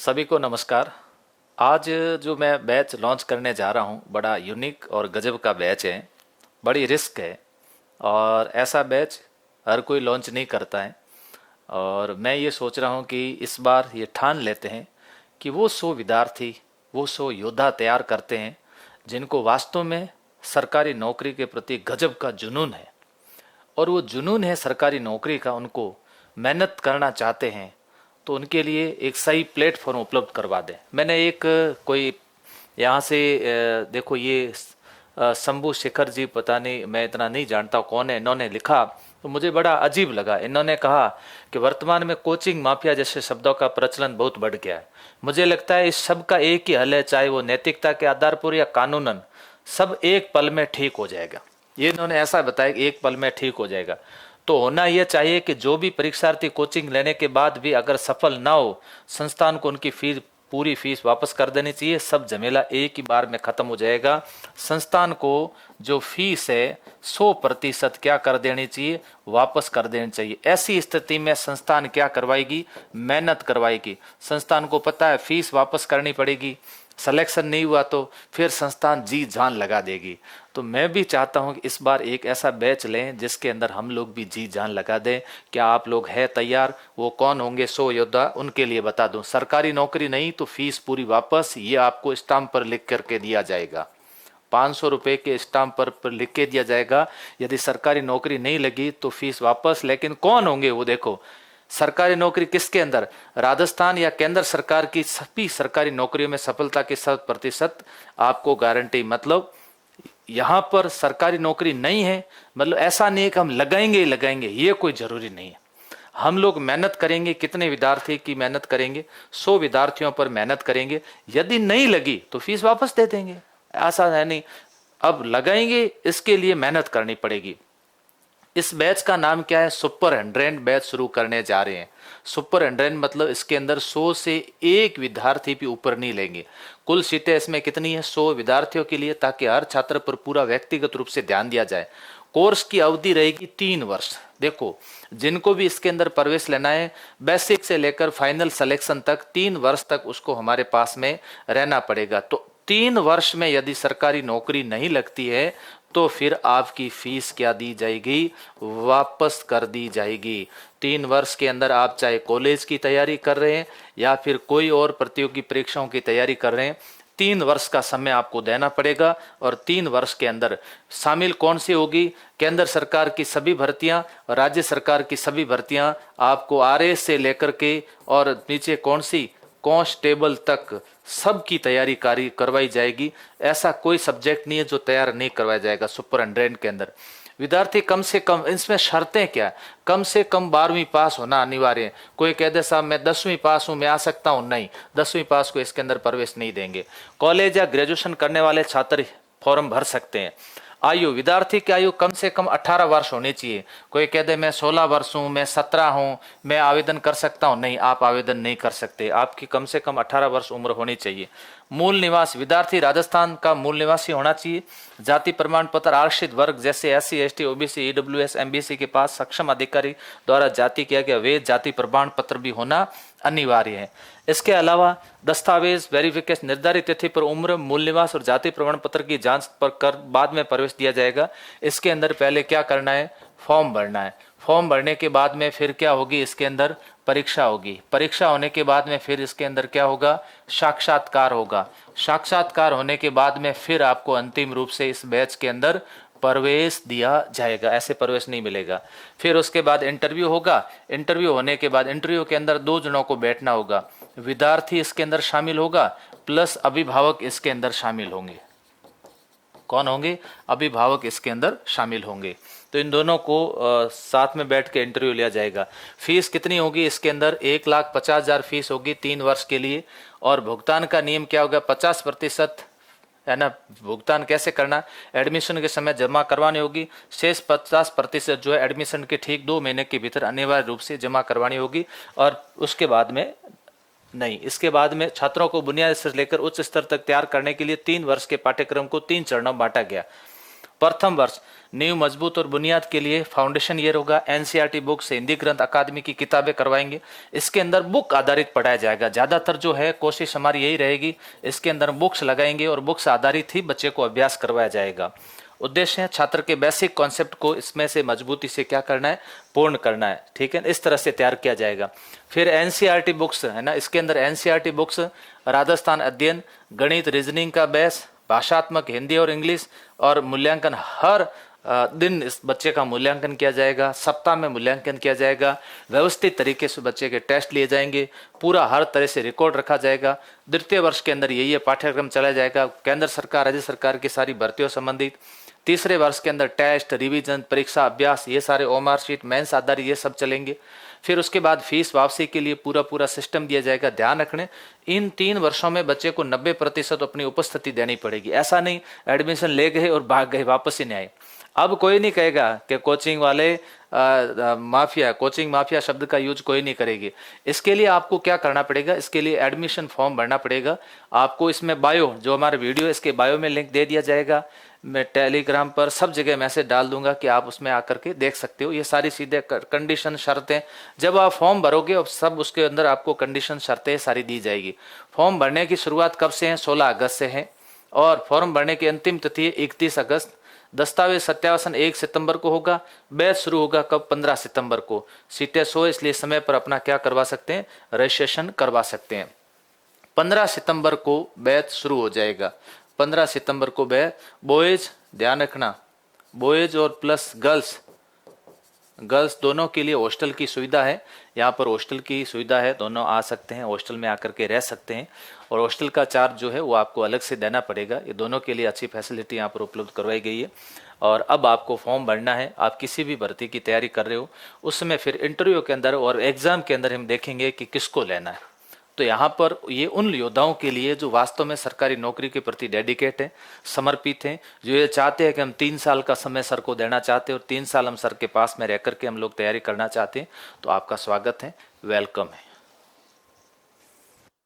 सभी को नमस्कार। आज जो मैं बैच लॉन्च करने जा रहा हूँ बड़ा यूनिक और गजब का बैच है। बड़ी रिस्क है और ऐसा बैच हर कोई लॉन्च नहीं करता है। और मैं ये सोच रहा हूँ कि इस बार ये ठान लेते हैं कि वो 100 विद्यार्थी, वो 100 योद्धा तैयार करते हैं जिनको वास्तव में सरकारी नौकरी के प्रति गजब का जुनून है। और वो जुनून है सरकारी नौकरी का, उनको मेहनत करना चाहते हैं, तो उनके लिए एक सही प्लेटफॉर्म उपलब्ध करवा दें। मैंने एक कोई यहाँ से देखो ये शंभू शेखर जी, पता नहीं, मैं इतना नहीं जानता कौन है, इन्होंने लिखा तो मुझे बड़ा अजीब लगा। इन्होंने कहा कि वर्तमान में कोचिंग माफिया जैसे शब्दों का प्रचलन बहुत बढ़ गया है। मुझे लगता है इस सब का एक ही हल है, चाहे वो नैतिकता के आधार पर या कानूनन, सब एक पल में ठीक हो जाएगा। ये इन्होंने ऐसा बताया कि एक पल में ठीक हो जाएगा। तो होना यह चाहिए कि जो भी परीक्षार्थी कोचिंग लेने के बाद भी अगर सफल ना हो, संस्थान को उनकी फीस, पूरी फीस वापस कर देनी चाहिए। सब झमेला एक ही बार में खत्म हो जाएगा। संस्थान को जो फीस है 100% क्या कर देनी चाहिए, वापस कर देनी चाहिए। ऐसी स्थिति में संस्थान क्या करवाएगी, मेहनत करवाएगी। संस्थान को पता है फीस वापस करनी पड़ेगी, सिलेक्शन नहीं हुआ तो फिर संस्थान जी जान लगा देगी। तो मैं भी चाहता हूं कि इस बार एक ऐसा बैच लें जिसके अंदर हम लोग भी जी जान लगा दें। क्या आप लोग हैं तैयार? वो कौन होंगे 100 योद्धा, उनके लिए बता दूं, सरकारी नौकरी नहीं तो फीस पूरी वापस, ये आपको स्टाम्प पर लिख करके दिया जाएगा। 500 रुपये के स्टाम्प पर लिख के दिया जाएगा। यदि सरकारी नौकरी नहीं लगी तो फीस वापस। लेकिन कौन होंगे वो देखो, सरकारी नौकरी किसके अंदर, राजस्थान या केंद्र सरकार की सभी सरकारी नौकरियों में सफलता की 100% आपको गारंटी। मतलब यहां पर सरकारी नौकरी नहीं है मतलब ऐसा नहीं है कि हम लगाएंगे ही लगाएंगे, ये कोई जरूरी नहीं है। हम लोग मेहनत करेंगे। कितने विद्यार्थी की मेहनत करेंगे? 100 विद्यार्थियों पर मेहनत करेंगे। यदि नहीं लगी तो फीस वापस दे देंगे, ऐसा है नहीं। अब लगाएंगे, इसके लिए मेहनत करनी पड़ेगी। इस बैच का नाम क्या है? सुपर 100 बैच शुरू करने जा रहे हैं। सुपर 100 मतलब इसके अंदर 100 से एक विद्यार्थी भी ऊपर नहीं लेंगे। कुल सीटें इसमें कितनी है? 100 विद्यार्थियों के लिए, ताकि हर छात्र पर पूरा व्यक्तिगत रूप से ध्यान दिया जाए। कोर्स की अवधि रहेगी 3 वर्ष। देखो, जिनको भी इसके अंदर प्रवेश लेना है, बेसिक से लेकर फाइनल सिलेक्शन तक 3 वर्ष तक उसको हमारे पास में रहना पड़ेगा। तो 3 वर्ष में यदि सरकारी नौकरी नहीं लगती है तो फिर आपकी फीस क्या दी जाएगी? वापस कर दी जाएगी। 3 वर्ष के अंदर आप चाहे कॉलेज की तैयारी कर रहे हैं या फिर कोई और प्रतियोगी परीक्षाओं की तैयारी कर रहे हैं, 3 वर्ष का समय आपको देना पड़ेगा। और 3 वर्ष के अंदर शामिल कौन सी होगी? केंद्र सरकार की सभी भर्तियां, राज्य सरकार की सभी भर्तियां, आपको आरएएस से लेकर के और नीचे कौन सी कांस्टेबल तक सबकी तैयारी करवाई जाएगी। ऐसा कोई सब्जेक्ट नहीं है जो तैयार नहीं करवाया जाएगा सुपर 100 के अंदर। विद्यार्थी कम से कम, इसमें शर्तें क्या है, कम से कम 12वीं पास होना अनिवार्य है। कोई कह दे साहब मैं 10वीं पास हूं, मैं आ सकता हूं, नहीं, 10वीं पास को इसके अंदर प्रवेश नहीं देंगे। कॉलेज या ग्रेजुएशन करने वाले छात्र फॉर्म भर सकते हैं। आयु, विद्यार्थी की आयु कम से कम 18 वर्ष होनी चाहिए। कोई कह दे मैं 16 वर्ष हूँ, मैं 17 हूँ, मैं आवेदन कर सकता हूँ, नहीं, आप आवेदन नहीं कर सकते। आपकी कम से कम 18 वर्ष उम्र होनी चाहिए। मूल निवास, विद्यार्थी राजस्थान का मूल निवासी होना चाहिए। जाति प्रमाण पत्र आरक्षित वर्ग जैसे SC ST OBC EWS MBC के पास सक्षम अधिकारी द्वारा जाति किया गया वैध जाति प्रमाण पत्र भी होना अनिवार्य है। इसके अलावा दस्तावेज वेरिफिकेशन, निर्धारित तिथि पर उम्र, मूल निवास और जाति प्रमाण पत्र की जांच पर कर बाद में प्रवेश दिया जाएगा। इसके अंदर पहले क्या करना है? फॉर्म भरना है। फॉर्म भरने के बाद में फिर क्या होगी? इसके अंदर परीक्षा होगी। परीक्षा होने के बाद में फिर इसके अंदर क्या होगा? साक्षात्कार होगा। साक्षात्कार होने के बाद में फिर आपको अंतिम रूप से इस बैच के अंदर प्रवेश दिया जाएगा। ऐसे प्रवेश नहीं मिलेगा। फिर उसके बाद इंटरव्यू होगा। इंटरव्यू होने के बाद इंटरव्यू के अंदर 2 जनों को बैठना होगा। विद्यार्थी इसके अंदर शामिल होगा प्लस अभिभावक इसके अंदर शामिल होंगे। कौन होंगे? अभिभावक इसके अंदर शामिल होंगे। तो इन दोनों को साथ में बैठ के इंटरव्यू लिया जाएगा। फीस कितनी होगी? इसके अंदर 1,50,000 फीस होगी 3 वर्ष के लिए। और भुगतान का नियम क्या होगा? 50% है ना। भुगतान कैसे करना? एडमिशन के समय जमा करवानी होगी। शेष 50% जो है एडमिशन के ठीक 2 महीने के भीतर अनिवार्य रूप से जमा करवानी होगी। और उसके बाद में नहीं, इसके बाद में छात्रों को बुनियादी से लेकर उच्च स्तर तक तैयार करने के लिए 3 वर्ष के पाठ्यक्रम को 3 चरणों में बांटा गया। प्रथम वर्ष नींव मजबूत और बुनियाद के लिए फाउंडेशन ईयर होगा। एनसीईआरटी बुक्स, हिंदी ग्रंथ अकादमी की किताबें करवाएंगे। इसके अंदर बुक आधारित पढ़ाया जाएगा। ज़्यादातर जो है कोशिश हमारी यही रहेगी, इसके अंदर बुक्स लगाएंगे और बुक्स आधारित ही बच्चे को अभ्यास करवाया जाएगा। उद्देश्य है छात्र के बेसिक कॉन्सेप्ट को इसमें से मजबूती से क्या करना है, पूर्ण करना है। ठीक है, इस तरह से तैयार किया जाएगा। फिर एनसीईआरटी बुक्स है ना, इसके अंदर एनसीईआरटी बुक्स राजस्थान अध्ययन, गणित, रीजनिंग का बेस, भाषात्मक हिंदी और इंग्लिश, और मूल्यांकन हर दिन इस बच्चे का मूल्यांकन किया जाएगा। सप्ताह में मूल्यांकन किया जाएगा। व्यवस्थित तरीके से बच्चे के टेस्ट लिए जाएंगे। पूरा हर तरह से रिकॉर्ड रखा जाएगा। द्वितीय वर्ष के अंदर यही पाठ्यक्रम चलाया जाएगा, केंद्र सरकार, राज्य सरकार की सारी भर्तियों संबंधित। तीसरे वर्ष के अंदर टेस्ट, रिवीजन, परीक्षा, अभ्यास, ये सारे ओमार शीट, मेंस आधारित ये सब चलेंगे। फिर उसके बाद फीस वापसी के लिए पूरा सिस्टम दिया जाएगा। ध्यान रखने, इन 3 वर्षों में बच्चे को 90% अपनी उपस्थिति देनी पड़ेगी। ऐसा नहीं एडमिशन ले गए और भाग गए, वापस ही नहीं आए। अब कोई नहीं कहेगा कि कोचिंग वाले माफिया, कोचिंग माफिया शब्द का यूज कोई नहीं करेगी। इसके लिए आपको क्या करना पड़ेगा, इसके लिए एडमिशन फॉर्म भरना पड़ेगा। आपको इसमें बायो, जो हमारा वीडियो इसके बायो में लिंक दे दिया जाएगा। मैं टेलीग्राम पर सब जगह मैसेज डाल दूंगा कि आप उसमें आकर के देख सकते हो। ये सारी सीधे कंडीशन, शर्तें, जब आप फॉर्म भरोगे और सब उसके अंदर आपको कंडीशन, शर्तें सारी दी जाएगी। फॉर्म भरने की शुरुआत कब से है? 16 अगस्त से है और फॉर्म भरने की अंतिम तिथि 31 अगस्त। दस्तावेज सत्यावसन 1 सितंबर को होगा। बैच शुरू होगा कब? 15 सितंबर को। सीटें 100, इसलिए समय पर अपना क्या करवा सकते हैं, रजिस्ट्रेशन करवा सकते हैं। 15 सितंबर को बैच शुरू हो जाएगा। 15 सितंबर को बैच। बॉयज ध्यान रखना, बॉयज और प्लस गर्ल्स दोनों के लिए हॉस्टल की सुविधा है। यहाँ पर हॉस्टल की सुविधा है, दोनों आ सकते हैं, हॉस्टल में आकर के रह सकते हैं। और हॉस्टल का चार्ज जो है वो आपको अलग से देना पड़ेगा। ये दोनों के लिए अच्छी फैसिलिटी यहाँ पर उपलब्ध करवाई गई है। और अब आपको फॉर्म भरना है। आप किसी भी भर्ती की तैयारी कर रहे हो, उसमें फिर इंटरव्यू के अंदर और एग्जाम के अंदर हम देखेंगे कि किसको लेना है। तो यहाँ पर ये उन योद्धाओं के लिए जो वास्तव में सरकारी नौकरी के प्रति डेडिकेट हैं, समर्पित हैं, जो ये चाहते हैं कि हम 3 साल का समय सर को देना चाहते हैं और 3 साल हम सर के पास में रह करके हम लोग तैयारी करना चाहते हैं। तो आपका स्वागत है, वेलकम है।